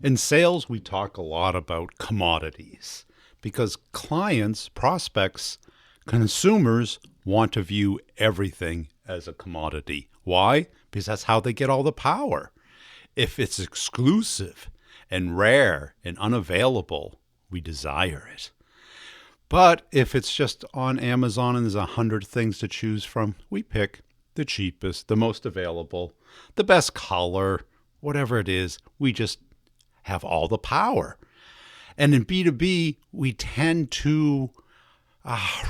In sales, we talk a lot about commodities because clients, prospects, consumers want to view everything as a commodity. Why? Because that's how they get all the power. If it's exclusive and rare and unavailable, we desire it. But if it's just on Amazon and there's 100 things to choose from, we pick the cheapest, the most available, the best color, whatever it is. We just have all the power. And in B2B, we tend to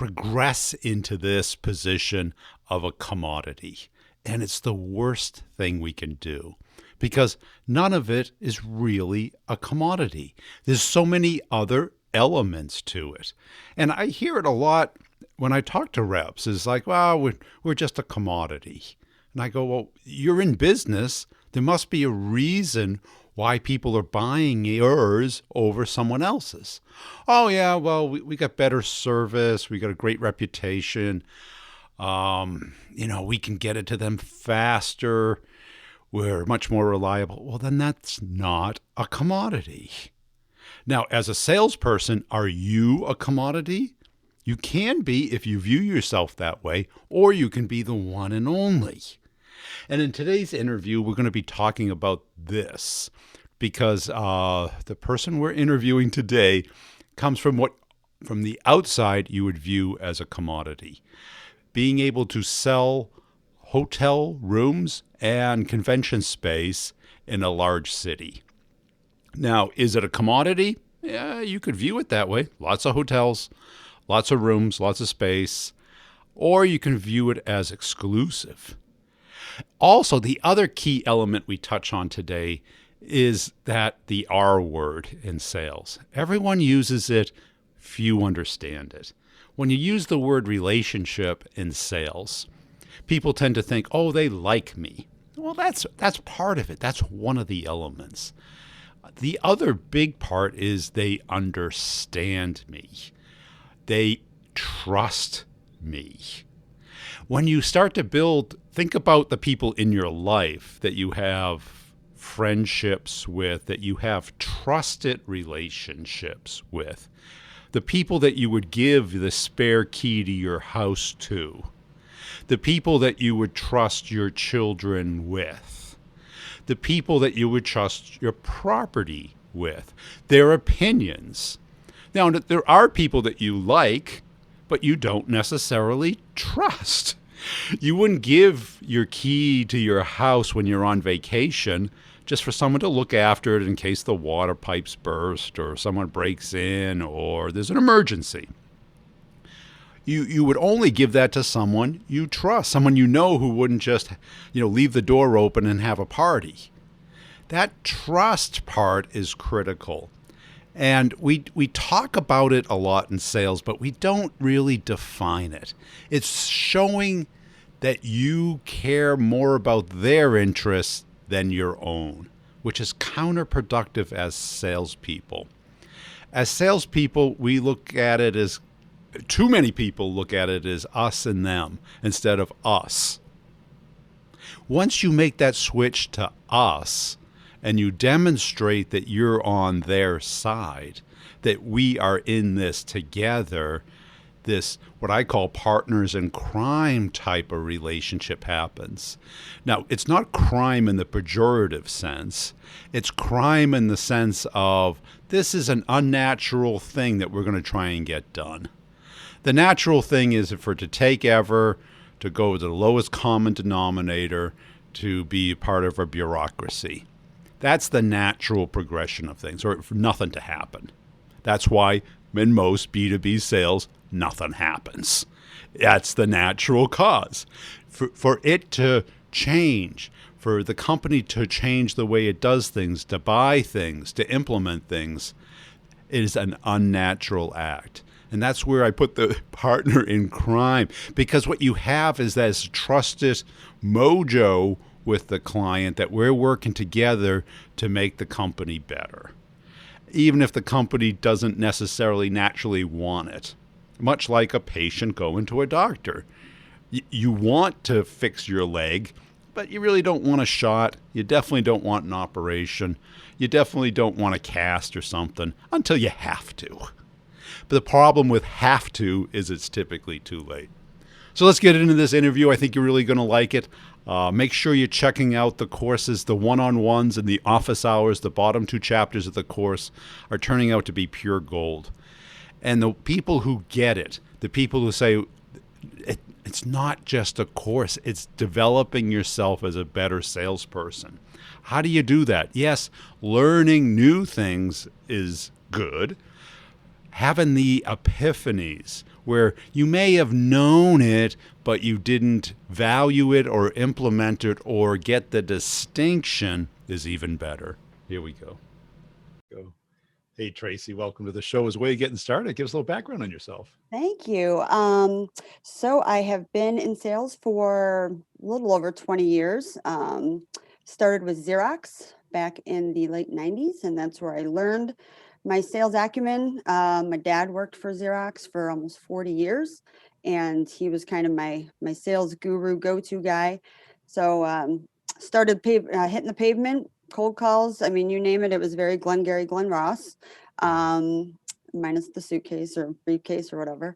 regress into this position of a commodity. And it's the worst thing we can do because none of it is really a commodity. There's so many other elements to it. And I hear it a lot when I talk to reps. It's like, well, we're just a commodity. And I go, well, you're in business. There must be a reason why people are buying yours over someone else's. Oh, yeah, well, we got better service. We got a great reputation. We can get it to them faster. We're much more reliable. Well, then that's not a commodity. Now, as a salesperson, are you a commodity? You can be if you view yourself that way, or you can be the one and only. And in today's interview, we're going to be talking about this because the person we're interviewing today comes from what, from the outside, you would view as a commodity. Being able to sell hotel rooms and convention space in a large city. Now, is it a commodity? Yeah, you could view it that way. Lots of hotels, lots of rooms, lots of space. Or you can view it as exclusive. Also, the other key element we touch on today is that the R word in sales. Everyone uses it, few understand it. When you use the word relationship in sales, people tend to think, oh, they like me. Well, that's part of it. That's one of the elements. The other big part is they understand me. They trust me. When you start to build, think about the people in your life that you have friendships with, that you have trusted relationships with, the people that you would give the spare key to your house to, the people that you would trust your children with, the people that you would trust your property with, their opinions. Now, there are people that you like, but you don't necessarily trust. You wouldn't give your key to your house when you're on vacation just for someone to look after it in case the water pipes burst or someone breaks in or there's an emergency. You would only give that to someone you trust, someone you know who wouldn't just, leave the door open and have a party. That trust part is critical. And we talk about it a lot in sales, but we don't really define it. It's showing that you care more about their interests than your own, which is counterproductive as salespeople. As salespeople, we look at it as, too many people look at it as us and them instead of us. Once you make that switch to us, and you demonstrate that you're on their side, that we are in this together, this, what I call partners in crime type of relationship happens. Now, it's not crime in the pejorative sense. It's crime in the sense of this is an unnatural thing that we're going to try and get done. The natural thing is for it to take ever, to go to the lowest common denominator, to be part of a bureaucracy. That's the natural progression of things, or for nothing to happen. That's why in most B2B sales, nothing happens. That's the natural cause. For it to change, for the company to change the way it does things, to buy things, to implement things, it is an unnatural act. And that's where I put the partner in crime, because what you have is this trusted mojo with the client that we're working together to make the company better, even if the company doesn't necessarily naturally want it. Much like a patient going to a doctor. You want to fix your leg, but you really don't want a shot. You definitely don't want an operation. You definitely don't want a cast or something until you have to. But the problem with have to is it's typically too late. So let's get into this interview. I think you're really going to like it. Make sure you're checking out the courses. The one-on-ones and the office hours, the bottom two chapters of the course, are turning out to be pure gold. And the people who get it, the people who say, it's not just a course, it's developing yourself as a better salesperson. How do you do that? Yes, learning new things is good. Having the epiphanies where you may have known it, but you didn't value it or implement it or get the distinction is even better. Here we go. Hey, Tracy, welcome to the show. As a way of getting started, give us a little background on yourself. Thank you. So I have been in sales for a little over 20 years. Started with Xerox back in the late 90s, and that's where I learned my sales acumen. My dad worked for Xerox for almost 40 years, and he was kind of my sales guru, go-to guy. So started hitting the pavement, cold calls. I mean, you name it, it was very Glengarry Glen Ross. Minus the suitcase or briefcase or whatever.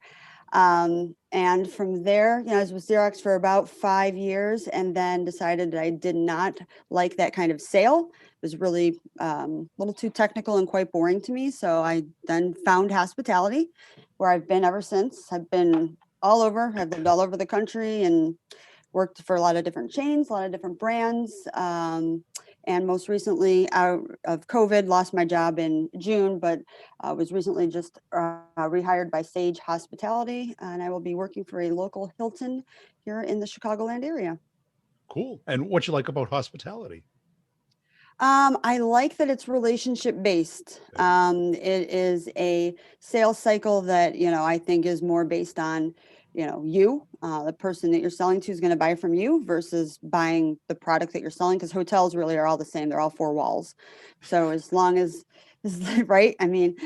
And from there, I was with Xerox for about 5 years and then decided that I did not like that kind of sale. It was really a little too technical and quite boring to me. So I then found hospitality, where I've been ever since. I've been all over. I've lived all over the country and worked for a lot of different chains, a lot of different brands. And most recently, out of COVID, lost my job in June, but was recently just rehired by Sage Hospitality, and I will be working for a local Hilton here in the Chicagoland area. Cool. And what you like about hospitality? I like that it's relationship based. It is a sales cycle that, I think is more based on, the person that you're selling to is going to buy from you versus buying the product that you're selling, because hotels really are all the same. They're all four walls. So as long as, right? I mean,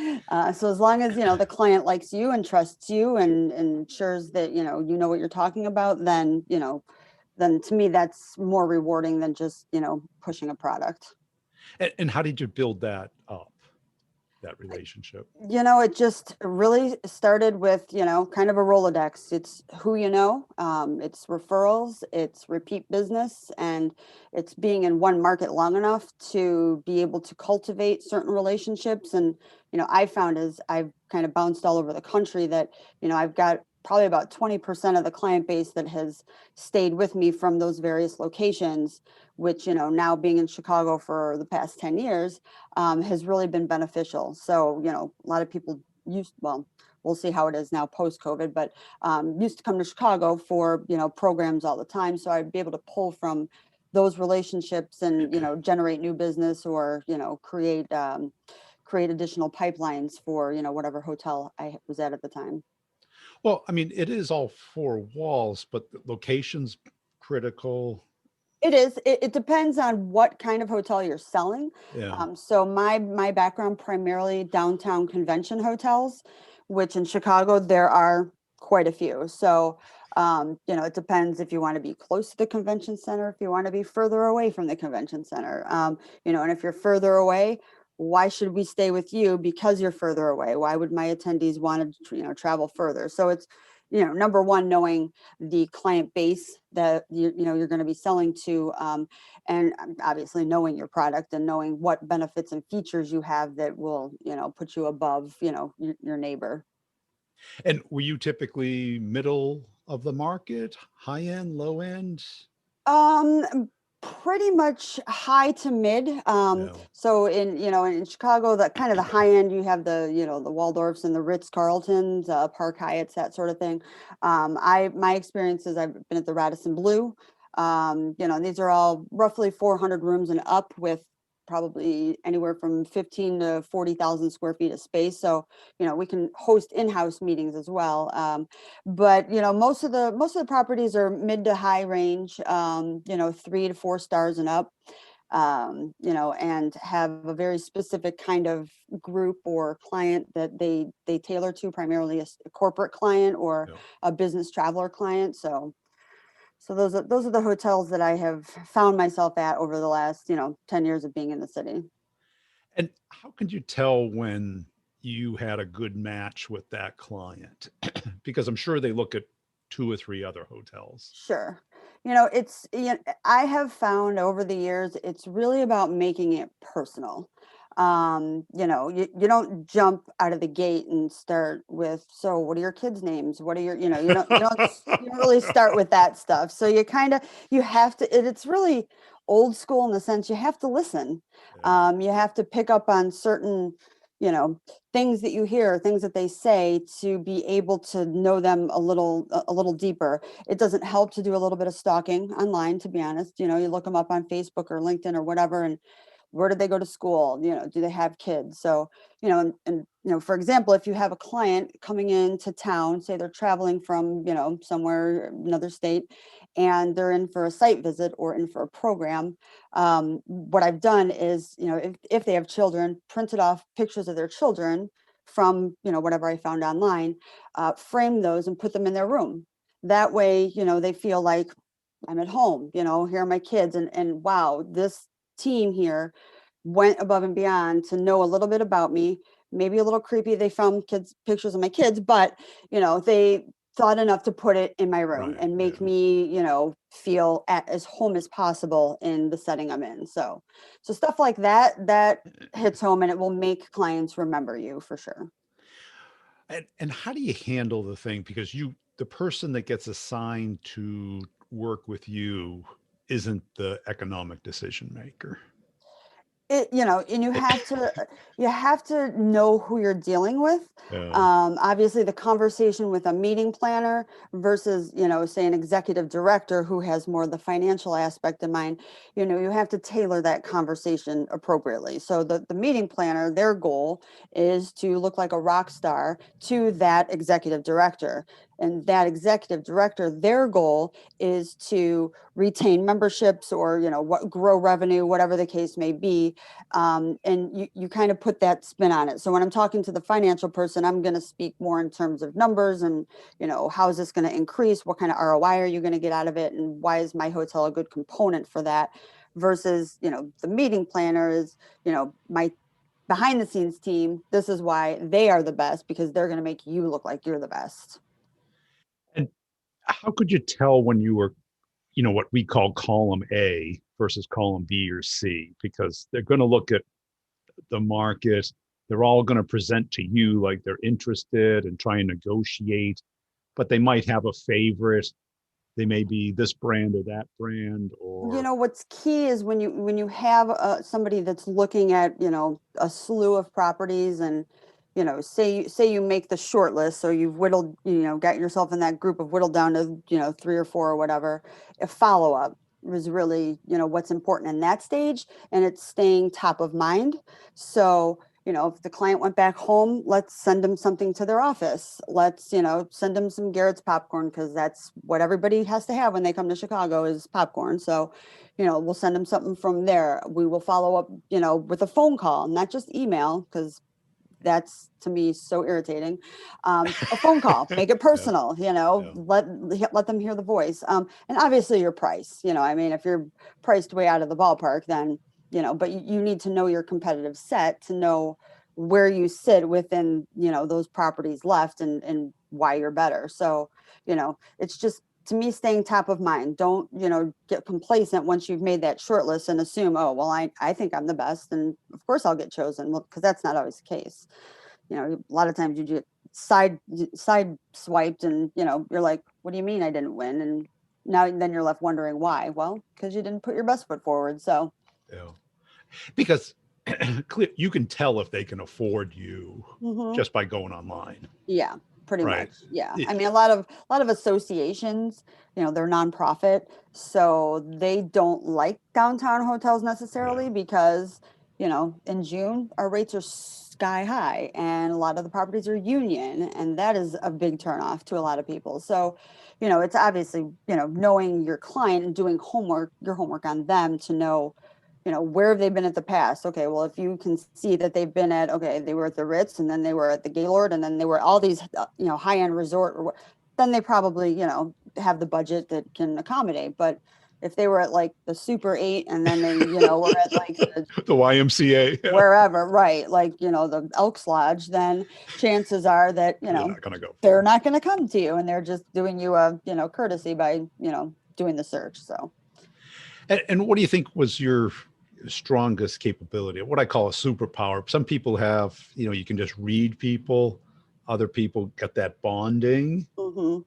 so as long as, the client likes you and trusts you and ensures that, you know what you're talking about, then to me, that's more rewarding than just, pushing a product. And how did you build that up, that relationship? It just really started with, kind of a Rolodex. It's who you know, it's referrals, it's repeat business, and it's being in one market long enough to be able to cultivate certain relationships. And, I found as I've kind of bounced all over the country that, I've got probably about 20% of the client base that has stayed with me from those various locations, which, now being in Chicago for the past 10 years, has really been beneficial. So, a lot of people we'll see how it is now post COVID, but used to come to Chicago for, programs all the time. So I'd be able to pull from those relationships and, generate new business or, create additional pipelines for, whatever hotel I was at the time. Well, I mean, it is all four walls, but the location's critical. It is. It depends on what kind of hotel you're selling. Yeah. So my background primarily downtown convention hotels, which in Chicago there are quite a few. So it depends if you want to be close to the convention center, if you want to be further away from the convention center. And if you're further away, why should we stay with you because you're further away? Why would my attendees want to, travel further? So it's, number one, knowing the client base that you're going to be selling to, and obviously knowing your product and knowing what benefits and features you have that will put you above your neighbor. And were you typically middle of the market, high end, low end? Pretty much high to mid. Yeah. So in Chicago, that kind of the high end, you have the Waldorfs and the Ritz Carltons, Park Hyatts, that sort of thing. My experiences, I've been at the Radisson Blu. These are all roughly 400 rooms and up with probably anywhere from 15 to 40,000 square feet of space. So, we can host in-house meetings as well. But most of the properties are mid to high range, 3 to 4 stars and up, and have a very specific kind of group or client that they tailor to, primarily a corporate client or Yeah. a business traveler client. So So those are the hotels that I have found myself at over the last, 10 years of being in the city. And how could you tell when you had a good match with that client? Because I'm sure they look at two or three other hotels. Sure. I have found over the years, it's really about making it personal. You don't jump out of the gate and start with, so what are your kids' names? What are your, you don't really start with that stuff. So you have to, it's really old school in the sense you have to listen. Yeah. You have to pick up on certain, you know, things that you hear, things that they say to be able to know them a little deeper. It doesn't help to do a little bit of stalking online, to be honest. You look them up on Facebook or LinkedIn or whatever, and where did they go to school? Do they have kids? So, for example, if you have a client coming into town, say they're traveling from, somewhere, another state, and they're in for a site visit or in for a program, what I've done is, if they have children, printed off pictures of their children from, whatever I found online, frame those and put them in their room. That way, they feel like I'm at home, here are my kids, and wow, this team here went above and beyond to know a little bit about me. Maybe a little creepy, they found kids pictures of my kids, but they thought enough to put it in my room Right. and make Yeah. me feel as home as possible in the setting I'm in. So stuff like that hits home, and it will make clients remember you for sure. And how do you handle the thing? Because the person that gets assigned to work with you isn't the economic decision maker. And you have to know who you're dealing with. Yeah. Obviously the conversation with a meeting planner versus, say an executive director who has more of the financial aspect in mind, you have to tailor that conversation appropriately. So the meeting planner, their goal is to look like a rock star to that executive director. And that executive director, their goal is to retain memberships or, grow revenue, whatever the case may be. And you kind of put that spin on it. So when I'm talking to the financial person, I'm going to speak more in terms of numbers and, how is this going to increase? What kind of ROI are you going to get out of it? And why is my hotel a good component for that? Versus, the meeting planner is, my behind the scenes team. This is why they are the best, because they're going to make you look like you're the best. And how could you tell when you were, what we call column A versus column B or C? Because they're going to look at the market. They're all going to present to you like they're interested and try and negotiate, but they might have a favorite. They may be this brand or that brand, or What's key is when you have somebody that's looking at a slew of properties, and say you make the short list, so you've whittled, got yourself in that group of whittled down to 3 or 4 or whatever. A follow up was really what's important in that stage, and it's staying top of mind. So if the client went back home, let's send them something to their office. Let's, send them some Garrett's popcorn, because that's what everybody has to have when they come to Chicago is popcorn. So, we'll send them something from there. We will follow up, with a phone call, not just email, because that's to me so irritating. A phone call, make it yeah, personal, yeah, let them hear the voice. And obviously your price, I mean, if you're priced way out of the ballpark, then, but you need to know your competitive set to know where you sit within, those properties left, and why you're better. So, it's just, to me, staying top of mind. Don't, get complacent once you've made that short list and assume, oh, well, I think I'm the best, and of course I'll get chosen. Well, because that's not always the case. A lot of times you get side swiped, and you're like, what do you mean I didn't win? And then you're left wondering why. Well, because you didn't put your best foot forward. So yeah. Because you can tell if they can afford you mhm. just by going online, Yeah, pretty right? much. Yeah. Y- I mean, a lot of associations, they're nonprofit, so they don't like downtown hotels Yeah, necessarily because, in June our rates are sky high, and a lot of the properties are union, and that is a big turnoff to a lot of people. So, it's obviously, knowing your client and doing your homework on them to know, where have they been at the past? Okay, well, if you can see that they've been at, okay, they were at the Ritz, and then they were at the Gaylord, and then they were all these, high end resort. then they probably, have the budget that can accommodate. But if they were at like the Super 8 and then they, were at like the The YMCA. Yeah. wherever, right, like, the Elks Lodge, then chances are that, You're not going to go. they're not going to come to you, and they're just doing you a, courtesy by, doing the search. So, And what do you think was your strongest capability? What I call a superpower. Some people have, you can just read people. Other people get that bonding. mhm.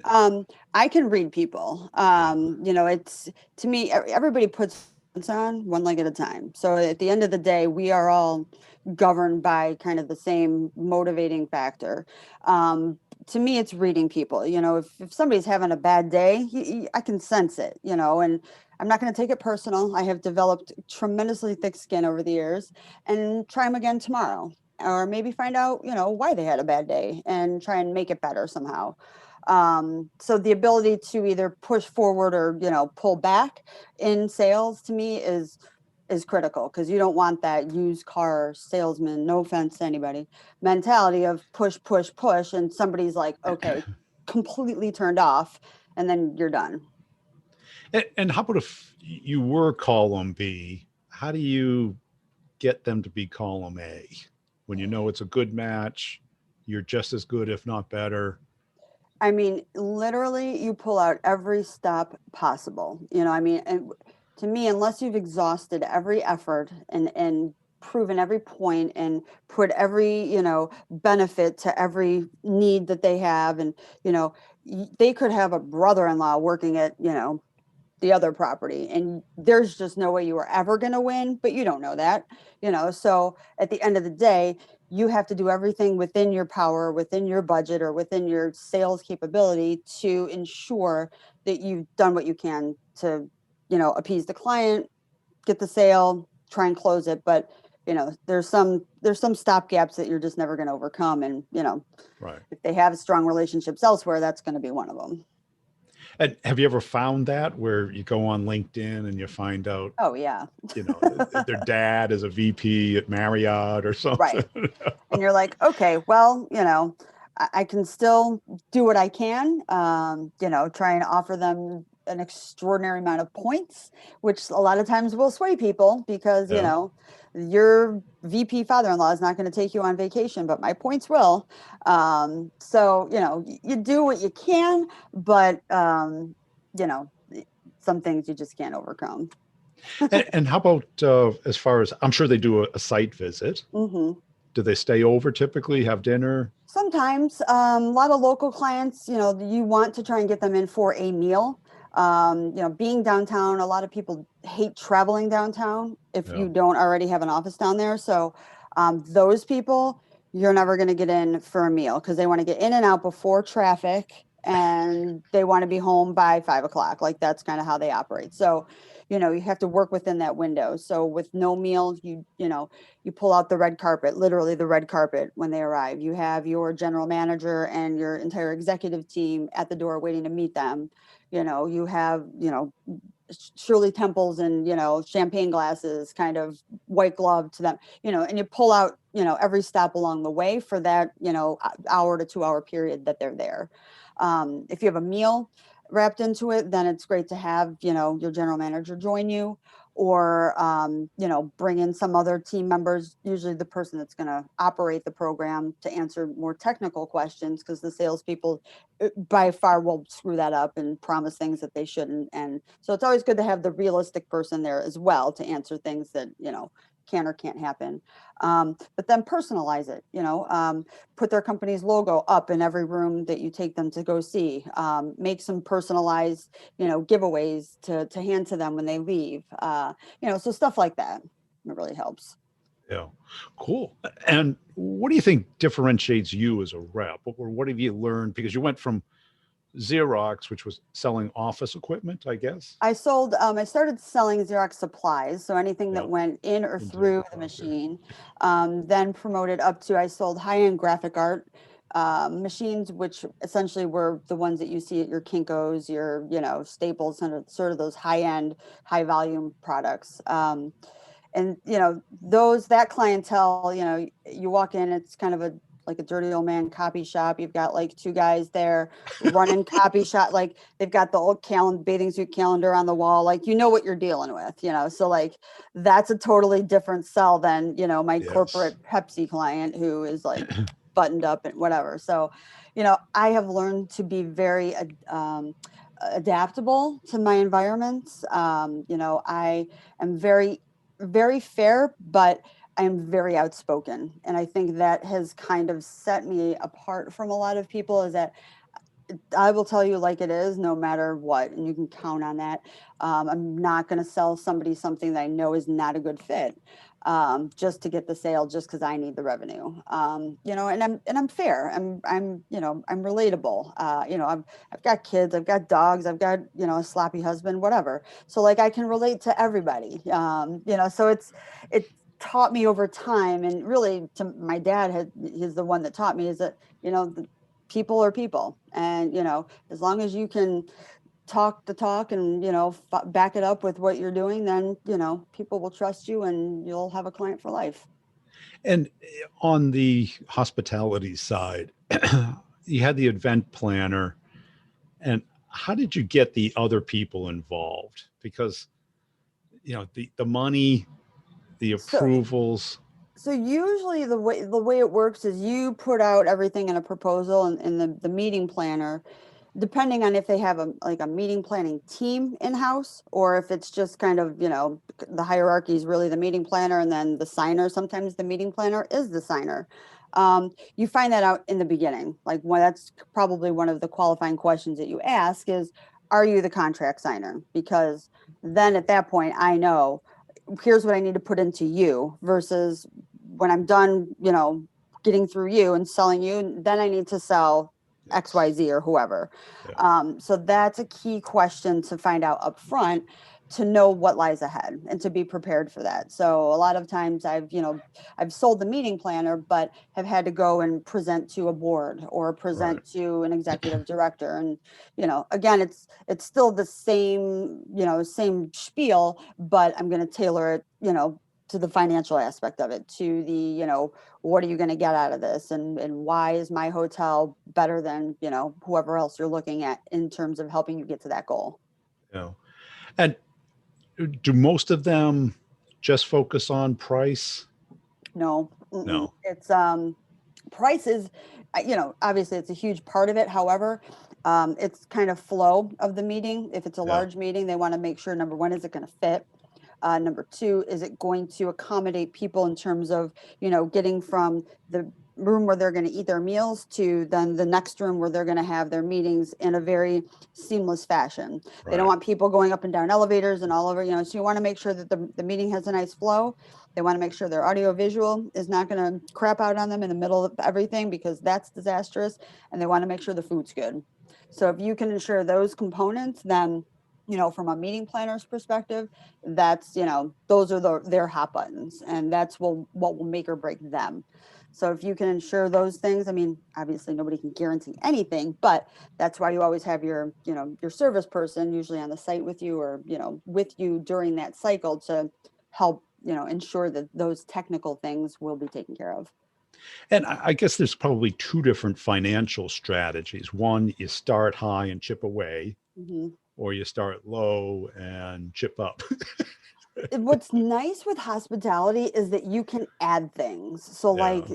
And I can read people. It's, to me, everybody puts on one leg at a time. So at the end of the day, we are all governed by kind of the same motivating factor. To me, it's reading people. If somebody's having a bad day, I can sense it, and I'm not going to take it personal. I have developed tremendously thick skin over the years, and try them again tomorrow. Or maybe find out, why they had a bad day and try and make it better somehow. So the ability to either push forward or, pull back in sales, to me, is critical, because you don't want that used car salesman, no offense to anybody, mentality of push, push, push, and somebody's like, okay, completely turned off, and then you're done. and how about if you were column B? How do you get them to be column A when you know it's a good match? You're just as good, if not better. I mean, literally, you pull out every stop possible. And to me, unless you've exhausted every effort and proven every point and put every, benefit to every need that they have, and, they could have a brother-in-law working at, the other property, and there's just no way you are ever going to win, but you don't know that. So at the end of the day, you have to do everything within your power, within your budget, or within your sales capability to ensure that you've done what you can to, appease the client, get the sale, try and close it. But there's some stop gaps that you're just never going to overcome, and Right. if they have strong relationships elsewhere, that's going to be one of them. And have you ever found that where you go on LinkedIn and you find out, Oh yeah. their dad is a VP at Marriott or something? Right. And you're like, okay, well, I can still do what I can, try and offer them an extraordinary amount of points, which a lot of times will sway people, because, Yeah. your VP father-in-law is not going to take you on vacation, but my points will. So, you do what you can, but, you know, some things you just can't overcome. And how about as far as I'm sure they do a site visit? Hmm. Do they stay over typically, have dinner? Sometimes, a lot of local clients, you want to try and get them in for a meal. Being downtown, a lot of people hate traveling downtown if Yeah. you don't already have an office down there. So, those people, you're never going to get in for a meal, because they want to get in and out before traffic, and they want to be home by 5 o'clock. Like, that's kind of how they operate. So, you have to work within that window. So with no meal, you pull out the red carpet, literally the red carpet when they arrive. You have your general manager and your entire executive team at the door waiting to meet them. You have, Shirley Temples and, champagne glasses, kind of white glove to them, and you pull out, every stop along the way for that, hour to 2 hour period that they're there. If you have a meal wrapped into it, then it's great to have, your general manager join you, or, bring in some other team members, usually the person that's going to operate the program, to answer more technical questions, because the salespeople by far will screw that up and promise things that they shouldn't. And so it's always good to have the realistic person there as well to answer things that, can or can't happen. But then personalize it, put their company's logo up in every room that you take them to go see. Make some personalized, giveaways to hand to them when they leave. So stuff like that. It really helps. Yeah. Cool. And what do you think differentiates you as a rep? Or what have you learned? Because you went from Xerox, which was selling office equipment, I guess. I started selling Xerox supplies, so anything Yeah. that went in or Into through the the process. machine. Then promoted up to, I sold high-end graphic art machines, which essentially were the ones that you see at your Kinko's, your, Staples, and sort of those high-end, high-volume products. And that clientele, you walk in, it's kind of a like a dirty old man copy shop. You've got like two guys there running copy shop. Like they've got the old bathing suit calendar on the wall. Like, you know what you're dealing with, so like that's a totally different sell than, my Yes. corporate Pepsi client who is like buttoned up and whatever. So, I have learned to be very adaptable to my environments. I am very, very fair, but I am very outspoken. And I think that has kind of set me apart from a lot of people, is that I will tell you like it is, no matter what, and you can count on that. I'm not going to sell somebody something that I know is not a good fit, just to get the sale, just because I need the revenue. And I'm fair. I'm relatable. I've got kids, I've got dogs, I've got a sloppy husband, whatever. So like I can relate to everybody. So it taught me over time, and really, to my dad he's the one that taught me, is that people are people, and as long as you can talk the talk and back it up with what you're doing, then people will trust you and you'll have a client for life. And on the hospitality side, you had the event planner. And how did you get the other people involved? Because, the money, the so approvals. So usually the way it works is you put out everything in a proposal, and in the meeting planner, depending on if they have a meeting planning team in-house, or if it's just kind of, the hierarchy is really the meeting planner, and then the signer, sometimes the meeting planner is the signer. You find that out in the beginning. Like, that's probably one of the qualifying questions that you ask is, are you the contract signer? Because then at that point, I know, here's what I need to put into you, versus when I'm done, getting through you and selling you, then I need to sell Yes. XYZ or whoever. Yeah. So that's a key question to find out up front, to know what lies ahead and to be prepared for that. So a lot of times I've sold the meeting planner, but have had to go and present to a board or Right. present to an executive director. And, again, it's still the same spiel, but I'm going to tailor it, to the financial aspect of it, to the, what are you going to get out of this? And why is my hotel better than, whoever else you're looking at, in terms of helping you get to that goal? Yeah. And do most of them just focus on price? No, No. it's price is, obviously it's a huge part of it. However, it's kind of flow of the meeting. If it's a Yeah. large meeting, they want to make sure, number one, is it going to fit? Number two, is it going to accommodate people in terms of, getting from the room where they're going to eat their meals to then the next room where they're going to have their meetings, in a very seamless fashion. They don't Right. want people going up and down elevators and all over, so you want to make sure that the meeting has a nice flow. They want to make sure their audio visual is not going to crap out on them in the middle of everything, because that's disastrous. And they want to make sure the food's good. So if you can ensure those components, then, from a meeting planner's perspective, that's, those are their hot buttons, and that's what will make or break them. So if you can ensure those things, I mean, obviously nobody can guarantee anything, but that's why you always have your service person usually on the site with you, or, with you during that cycle, to help, ensure that those technical things will be taken care of. And I guess there's probably two different financial strategies. One, you start high and chip away, Mhm. or you start low and chip up. What's nice with hospitality is that you can add things. So Yeah. like,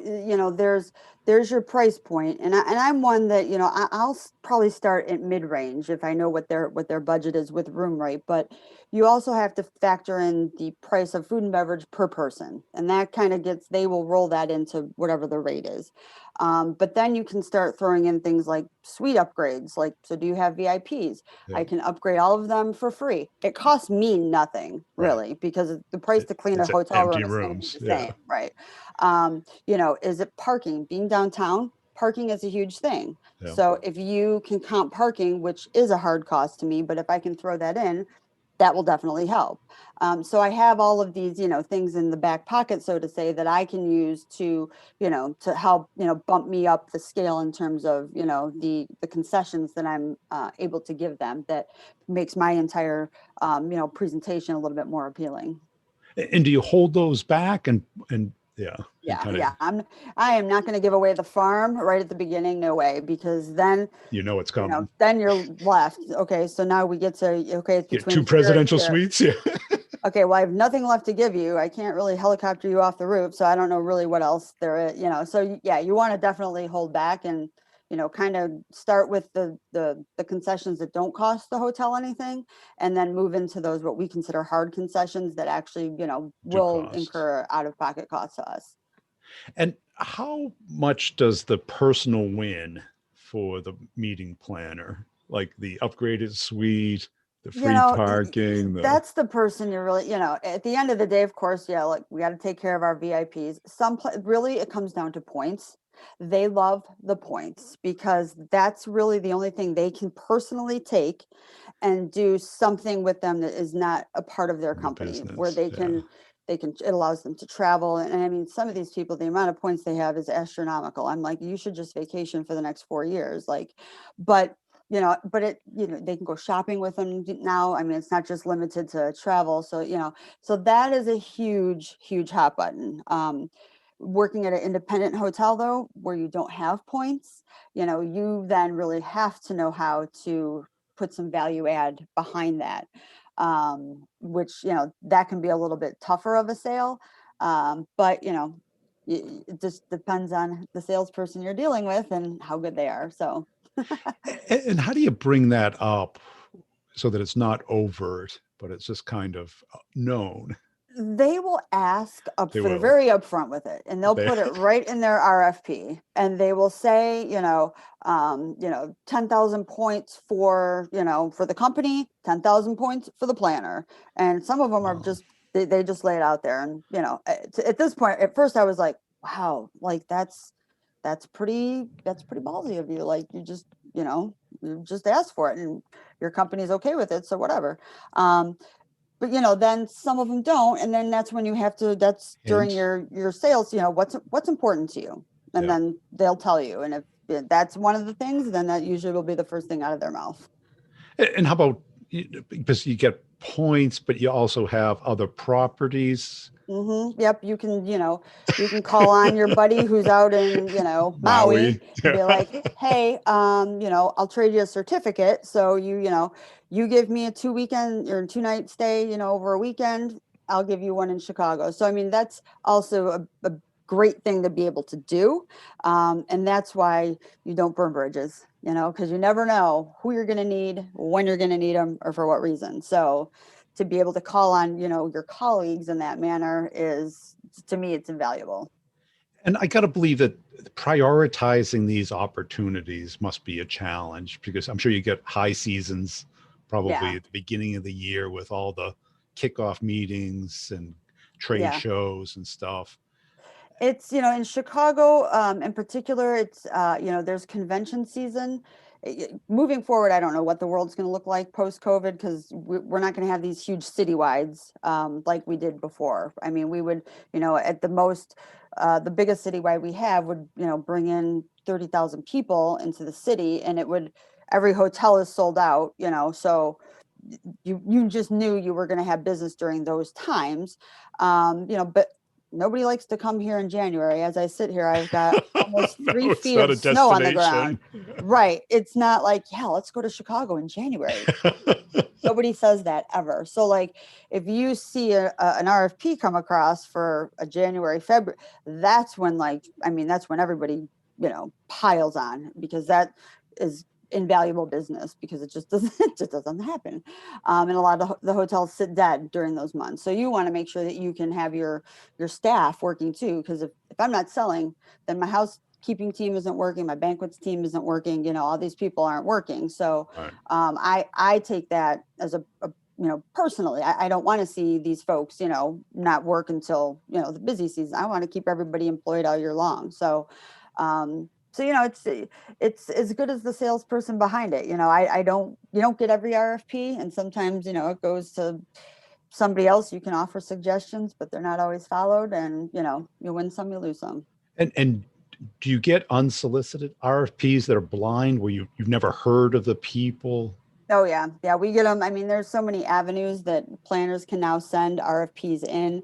there's your price point, and I'm one that, I'll probably start at mid-range if I know what their budget is with room rate. But you also have to factor in the price of food and beverage per person, and that kind of they will roll that into whatever the rate is. But then you can start throwing in things like suite upgrades. Like, so do you have VIPs? Yeah. I can upgrade all of them for free. It costs me nothing, Right. really, because the price to clean a It's hotel empty room is going to be rooms. the Yeah. same, right? Is it parking? Being downtown, parking is a huge thing. Yeah. So if you can comp parking, which is a hard cost to me, but if I can throw that in, that will definitely help. So I have all of these, things in the back pocket, so to say, that I can use to help, bump me up the scale in terms of, the concessions that I'm able to give them, that makes my entire, presentation a little bit more appealing. And do you hold those back and Yeah. And Yeah, kind of, yeah. I am not going to give away the farm right at the beginning. No way, because then, it's coming. then you're left. Okay, so now we get to, okay, it's Get between two here and presidential here. suites. Yeah. Okay, well, I have nothing left to give you. I can't really helicopter you off the roof, so I don't know really what else there is, So yeah, you want to definitely hold back and, kind of start with the concessions that don't cost the hotel anything, and then move into those what we consider hard concessions that actually, Do will cost. incur out-of-pocket costs to us. And how much does the personal win for the meeting planner, like the upgraded suite, the free parking, the That's the person you're really, at the end of the day, of course, yeah, like we got to take care of our VIPs. Really, it comes down to points. They love the points because that's really the only thing they can personally take and do something with them that is not a part of their the company, where business? Yeah. it allows them to travel. And I mean, some of these people, the amount of points they have is astronomical. I'm like, you should just vacation for the next 4 years. Like, but they can go shopping with them now. I mean, it's not just limited to travel. So, so that is a huge, huge hot button. Working at an independent hotel though, where you don't have points, you then really have to know how to put some value add behind that, which, that can be a little bit tougher of a sale. But, it just depends on the salesperson you're dealing with and how good they are. So, And how do you bring that up so that it's not overt, but it's just kind of known? they will ask up They for the will. very upfront with it, and they'll They, put it right in their RFP, and they will say, 10,000 points for the company, 10,000 points for the planner. And some of them are wow. just, they just lay it out there. And, at this point, at first I was like, wow, like that's pretty ballsy of you. Like you just asked for it and your company's okay with it. So whatever. But then some of them don't, and then that's when you have to, that's during Hint. your sales, what's important to you, and Yeah. then they'll tell you. And if that's one of the things, then that usually will be the first thing out of their mouth. And how about, because you get points, but you also have other properties? Yep, you can call on your buddy who's out in, Maui Maui. and Yeah. be like, hey, I'll trade you a certificate. So you give me a 2 weekend or 2 night stay, over a weekend. I'll give you one in Chicago. So I mean, that's also a great thing to be able to do. And that's why you don't burn bridges, because you never know who you're going to need, when you're going to need them, or for what reason. So to be able to call on, your colleagues in that manner is, to me, it's invaluable. And I got to believe that prioritizing these opportunities must be a challenge, because I'm sure you get high seasons Yeah. probably at the beginning of the year with all the kickoff meetings and trade Yeah. shows and stuff. It's, in Chicago, in particular, it's, there's convention season. Moving forward, I don't know what the world's going to look like post COVID, because we're not going to have these huge citywides like we did before. I mean, we would, at the most, the biggest citywide we have would, bring in 30,000 people into the city, and every hotel is sold out, so you just knew you were going to have business during those times. But nobody likes to come here in January. As I sit here, I've got almost No, three it's feet not of a snow on the ground. destination. Right. It's not like, yeah, let's go to Chicago in January. Nobody says that ever. So like if you see an RFP come across for a January, February, that's when that's when everybody, piles on, because that is invaluable business, because it just doesn't happen. And a lot of the hotels sit dead during those months. So you want to make sure that you can have your staff working too, because if I'm not selling, then my housekeeping team isn't working, my banquets team isn't working, all these people aren't working. So Right. I take that as personally, I don't want to see these folks, not work until, the busy season. I want to keep everybody employed all year long. So it's as good as the salesperson behind it. You don't get every RFP, and sometimes, it goes to somebody else. You can offer suggestions, but they're not always followed, and, you win some, you lose some. And do you get unsolicited RFPs that are blind, where you've never heard of the people? Oh yeah. Yeah. We get them. I mean, there's so many avenues that planners can now send RFPs in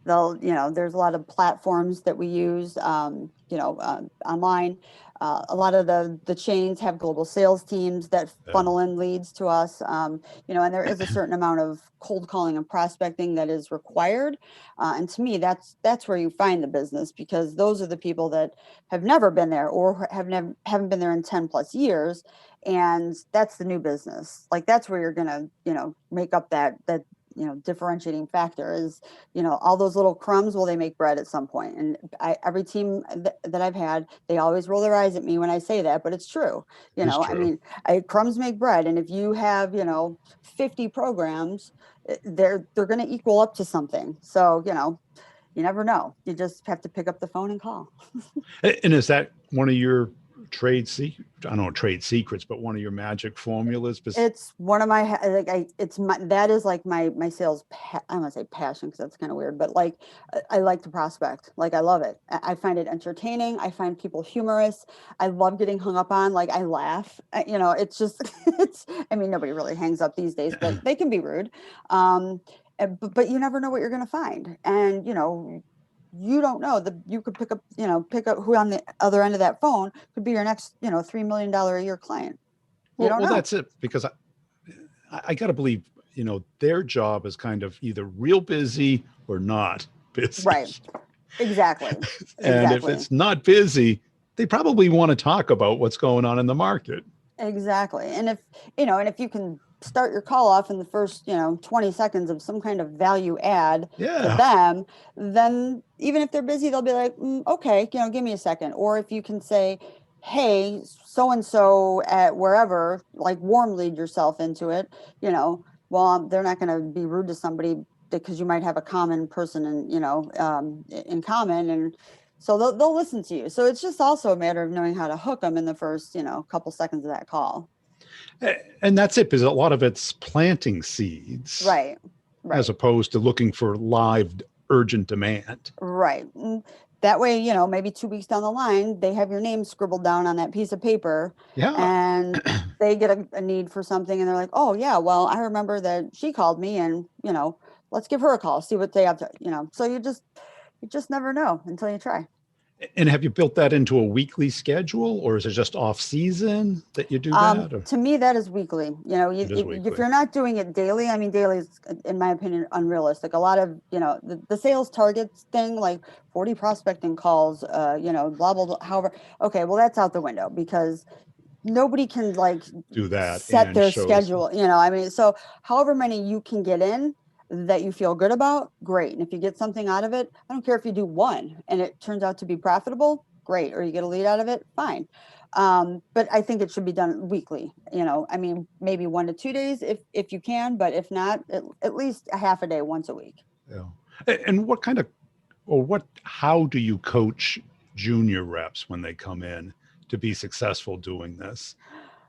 There's a lot of platforms that we use, online. A lot of the chains have global sales teams that Yeah. funnel in leads to us. And there is a certain amount of cold calling and prospecting that is required. And to me, that's where you find the business, because those are the people that have never been there or haven't been there in 10 plus years. And that's the new business. Like, that's where you're gonna, make up that differentiating factor is, all those little crumbs, well, they make bread at some point. And every team that I've had, they always roll their eyes at me when I say that, but it's true. It's I true. mean, crumbs make bread. And if you have, 50 programs, they're going to equal up to something. So, you never know. You just have to pick up the phone and call. And is that one of your I don't know, trade secrets, but one of your magic formulas? It's one of my that is like my sales. I'm gonna say passion, because that's kind of weird, but like I like to prospect. Like, I love it. I find it entertaining. I find people humorous. I love getting hung up on. Like, I laugh. It's just it's. I mean, nobody really hangs up these days, but they can be rude. But you never know what you're gonna find, and you don't know that you could pick up who on the other end of that phone could be your next $3 million a year client. You don't Well, know. that's it. Because I got to believe, their job is kind of either real busy or not busy. Right. Exactly. And if Exactly. it's not busy, they probably want to talk about what's going on in the market. Exactly. And if you can start your call off in the first, 20 seconds of some kind of value add to Yeah. them, then even if they're busy, they'll be like, okay, give me a second. Or if you can say, hey, so and so at wherever, like, warm lead yourself into it, well, they're not going to be rude to somebody because you might have a common person in common. And so they'll listen to you. So it's just also a matter of knowing how to hook them in the first, couple seconds of that call. And that's it, because a lot of it's planting seeds Right. as Right. opposed to looking for live, urgent demand. Right. That way, maybe 2 weeks down the line, they have your name scribbled down on that piece of paper, Yeah. and they get a need for something, and they're like, oh yeah, well, I remember that she called me, and let's give her a call, see what they have to, so you just never know until you try. And have you built that into a weekly schedule, or is it just off season that you do that? Or To me, that is weekly. it is If weekly. you're not doing it daily, I mean, daily is, in my opinion, unrealistic. A lot of, the sales targets thing, like 40 prospecting calls, blah, blah, blah, however. Okay, well, that's out the window, because nobody can, like, Do that set and their shows. schedule, I mean, so however many you can get in that you feel good about, great. And if you get something out of it, I don't care if you do one and it turns out to be profitable, great. Or you get a lead out of it, fine. But I think it should be done weekly. I mean, maybe 1 to 2 days if you can, but if not, at least a half a day once a week. Yeah. And what kind of, or what, how do you coach junior reps when they come in to be successful doing this?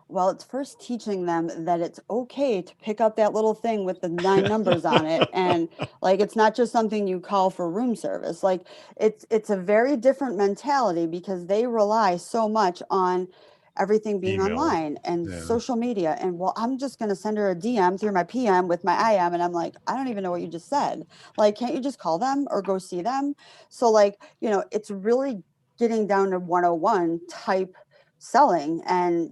Well, it's first teaching them that it's okay to pick up that little thing with the 9 numbers on it. And, like, it's not just something you call for room service. Like, it's a very different mentality, because they rely so much on everything being Email. online and Yeah. social media. And, well, I'm just going to send her a DM through my PM with my IM. And I'm like, I don't even know what you just said. Like, can't you just call them or go see them? So, like, it's really getting down to 101 type selling. And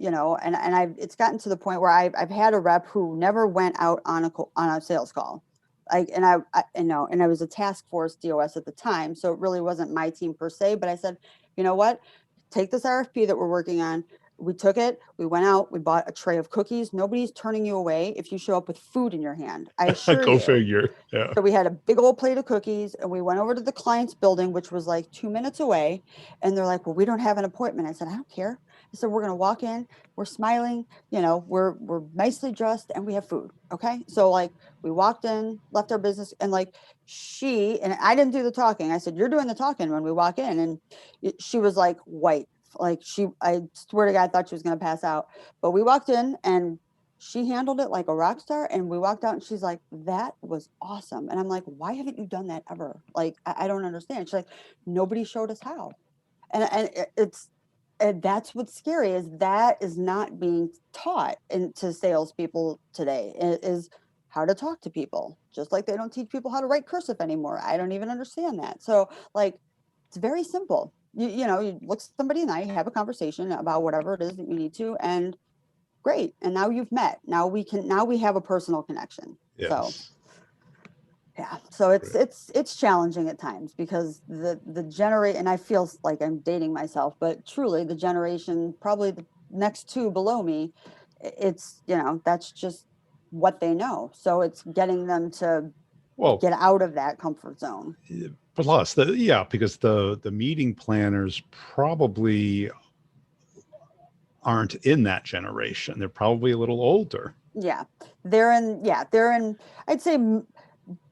I've it's gotten to the point where I've had a rep who never went out on a sales call. Like, and I was a task force DOS at the time, so it really wasn't my team per se, but I said, you know what, take this RFP that we're working on. We took it, we went out, we bought a tray of cookies. Nobody's turning you away if you show up with food in your hand, I assure Go you. figure. Yeah. So we had a big old plate of cookies, and we went over to the client's building, which was like 2 minutes away. And they're like, well, we don't have an appointment. I said, I don't care. I said, we're going to walk in, we're smiling, we're nicely dressed, and we have food. Okay. So, like, we walked in, left our business, and, like, and I didn't do the talking. I said, you're doing the talking when we walk in. And she was like white. Like, I swear to God, I thought she was going to pass out. But we walked in, and she handled it like a rock star. And we walked out, and she's like, that was awesome. And I'm like, why haven't you done that ever? Like, I don't understand. She's like, nobody showed us how. And that's what's scary, is that is not being taught into salespeople today, is how to talk to people, just like they don't teach people how to write cursive anymore. I don't even understand that. So like, it's very simple. You look somebody in the eye, have a conversation about whatever it is that you need to, and great. And now you've met. Now we have a personal connection. So Yes. yeah. So it's challenging at times because the generate, and I feel like I'm dating myself, but truly the generation, probably the next two below me, it's, that's just what they know. So it's getting them to Well, get out of that comfort zone. plus because the meeting planners probably aren't in that generation. They're probably a little older. Yeah. They're in, I'd say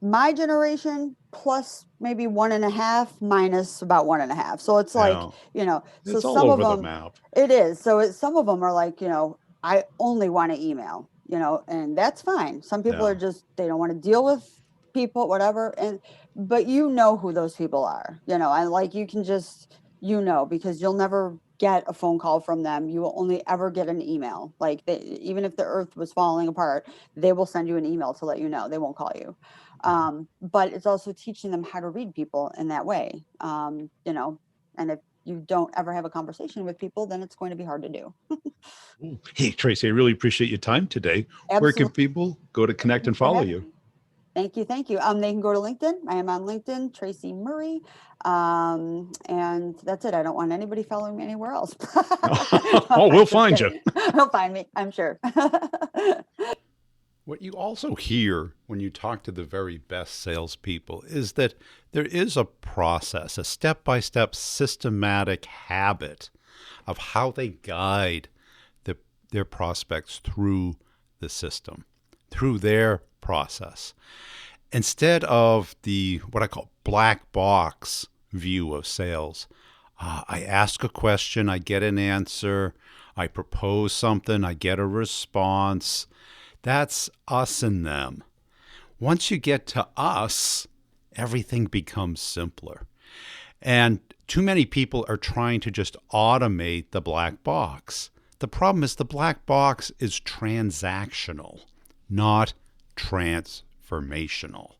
my generation plus maybe 1.5 minus about 1.5. So it's like, Yeah. so It's all some of over the them, map. it is. So some of them are like, I only want to email, and that's fine. Some people are Yeah. just, they don't want to deal with people, whatever. But who those people are, and like, you can just, because you'll never get a phone call from them. You will only ever get an email. Like even if the earth was falling apart, they will send you an email to let you know. They won't call you. But it's also teaching them how to read people in that way. And if you don't ever have a conversation with people, then it's going to be hard to do. Hey, Tracey, I really appreciate your time today. Where can Absolutely. people go to connect and For follow having you? me. Thank you. Thank you. They can go to LinkedIn. I am on LinkedIn, Tracey Murray. And that's it. I don't want anybody following me anywhere else. Oh, we'll Just find you. kidding. They'll find me, I'm sure. What you also hear when you talk to the very best salespeople is that there is a process, a step-by-step systematic habit of how they guide their prospects through the system, through their process. Instead of the what I call black box view of sales, I ask a question, I get an answer, I propose something, I get a response. That's us and them. Once you get to us, everything becomes simpler. And too many people are trying to just automate the black box. The problem is the black box is transactional, not transformational.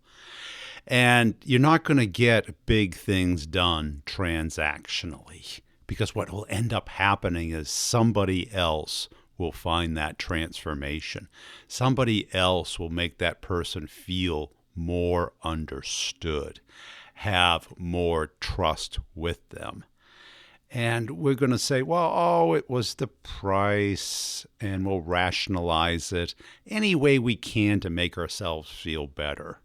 And you're not going to get big things done transactionally because what will end up happening is somebody else will find that transformation. Somebody else will make that person feel more understood, have more trust with them. And we're going to say, well, it was the price, and we'll rationalize it any way we can to make ourselves feel better.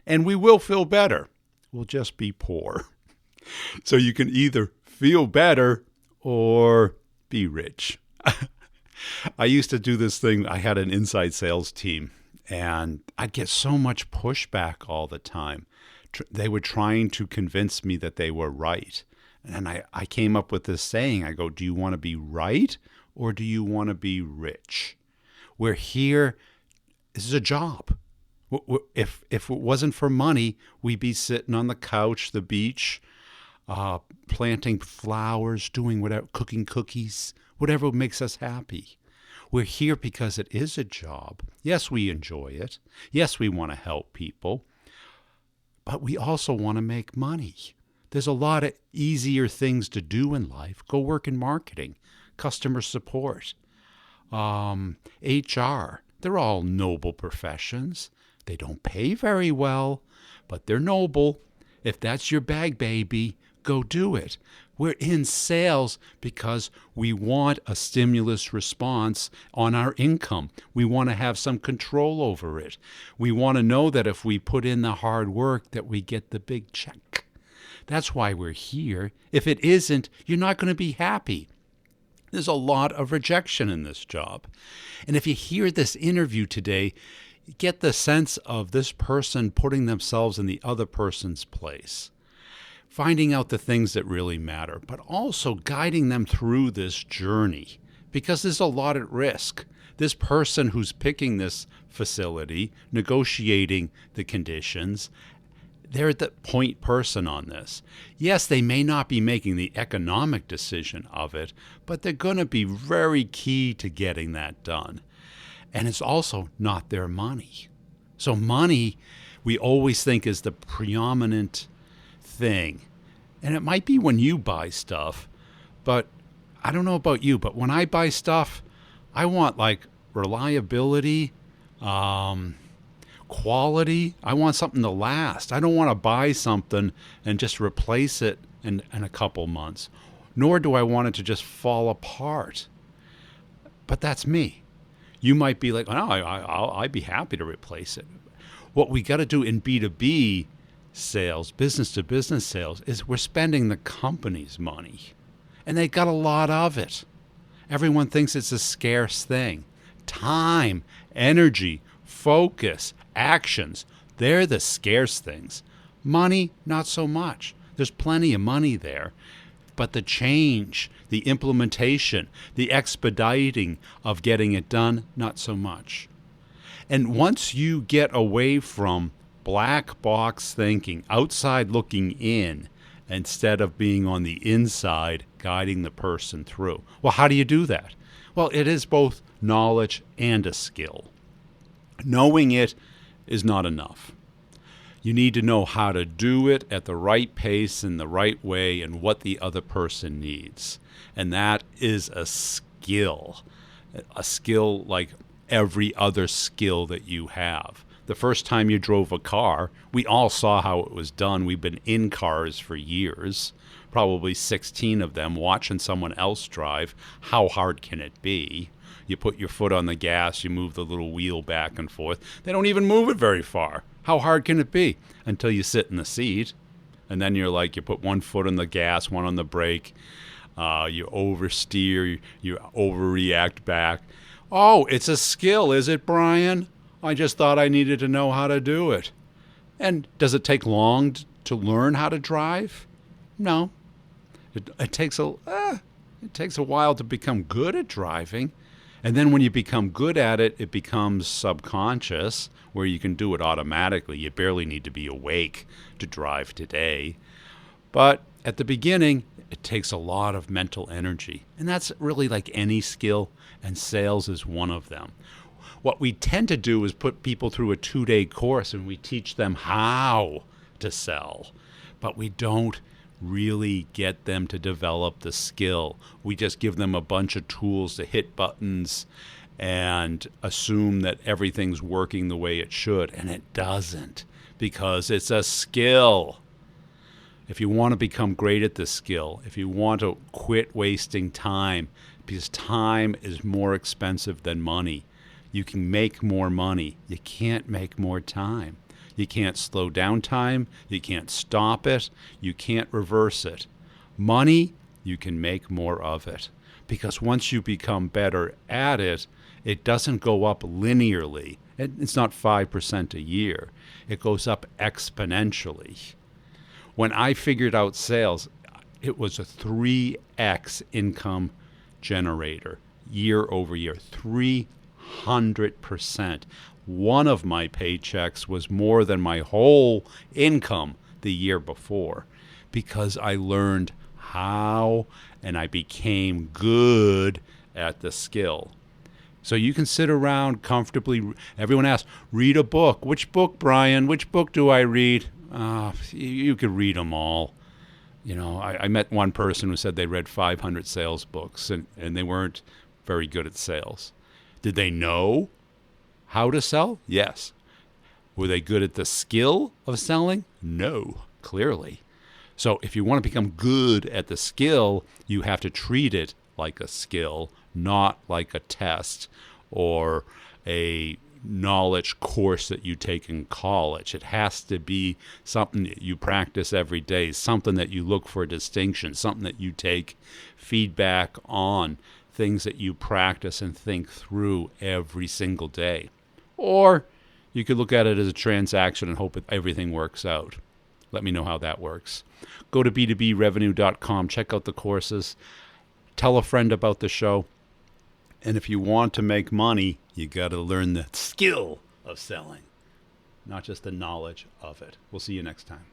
And we will feel better. We'll just be poor. So you can either feel better or be rich. I used to do this thing. I had an inside sales team, and I'd get so much pushback all the time. They were trying to convince me that they were right. And I came up with this saying. I go, do you want to be right or do you want to be rich? We're here. This is a job. If it wasn't for money, we'd be sitting on the couch, the beach, planting flowers, doing whatever, cooking cookies, whatever makes us happy. We're here because it is a job. Yes, we enjoy it. Yes, we want to help people. But we also want to make money. There's a lot of easier things to do in life. Go work in marketing, customer support, HR. They're all noble professions. They don't pay very well, but they're noble. If that's your bag, baby, go do it. We're in sales because we want a stimulus response on our income. We want to have some control over it. We want to know that if we put in the hard work that we get the big check. That's why we're here. If it isn't, you're not going to be happy. There's a lot of rejection in this job. And if you hear this interview today, get the sense of this person putting themselves in the other person's place, finding out the things that really matter, but also guiding them through this journey because there's a lot at risk. This person who's picking this facility, negotiating the conditions, they're the point person on this. Yes, they may not be making the economic decision of it, but they're going to be very key to getting that done. And it's also not their money. So money, we always think is the predominant thing. And it might be when you buy stuff, but I don't know about you, but when I buy stuff, I want like reliability, quality. I want something to last. I don't want to buy something and just replace it in a couple months, nor do I want it to just fall apart. But that's me. You might be like, oh, no, I'd be happy to replace it. What we got to do in B2B sales, business to business sales, is we're spending the company's money. And they got a lot of it. Everyone thinks it's a scarce thing. Time, energy, focus, actions, they're the scarce things. Money, not so much. There's plenty of money there. But the change, the implementation, the expediting of getting it done, not so much. And once you get away from black box thinking, outside looking in, instead of being on the inside guiding the person through. Well, how do you do that? Well, it is both knowledge and a skill. Knowing it is not enough. You need to know how to do it at the right pace in the right way and what the other person needs. And that is a skill like every other skill that you have. The first time you drove a car, we all saw how it was done. We've been in cars for years, probably 16 of them, watching someone else drive. How hard can it be? You put your foot on the gas, you move the little wheel back and forth. They don't even move it very far. How hard can it be? Until you sit in the seat, and then you're like, you put one foot on the gas, one on the brake, you oversteer, you overreact back. Oh, it's a skill, is it, Brian? I just thought I needed to know how to do it. And does it take long to learn how to drive? No. It takes a while to become good at driving. And then when you become good at it, it becomes subconscious, where you can do it automatically. You barely need to be awake to drive today. But at the beginning, it takes a lot of mental energy. And that's really like any skill, and sales is one of them. What we tend to do is put people through a 2-day course and we teach them how to sell, but we don't really get them to develop the skill. We just give them a bunch of tools to hit buttons and assume that everything's working the way it should, and it doesn't, because it's a skill. If you want to become great at this skill, if you want to quit wasting time, because time is more expensive than money, you can make more money. You can't make more time. You can't slow down time. You can't stop it. You can't reverse it. Money, you can make more of it. Because once you become better at it, it doesn't go up linearly. It's not 5% a year. It goes up exponentially. When I figured out sales, it was a 3x income generator year over year. 300%. One of my paychecks was more than my whole income the year before, because I learned how and I became good at the skill. So you can sit around comfortably. Everyone asks, read a book. Which book, Brian? Which book do I read? You could read them all. You know, I met one person who said they read 500 sales books, and they weren't very good at sales. Did they know how to sell? Yes. Were they good at the skill of selling? No, clearly. So if you want to become good at the skill, you have to treat it like a skill, not like a test or a knowledge course that you take in college. It has to be something that you practice every day, something that you look for a distinction, something that you take feedback on, things that you practice and think through every single day. Or you could look at it as a transaction and hope that everything works out. Let me know how that works. Go to b2brevenue.com, check out the courses, tell a friend about the show. And if you want to make money, you got to learn the skill of selling, not just the knowledge of it. We'll see you next time.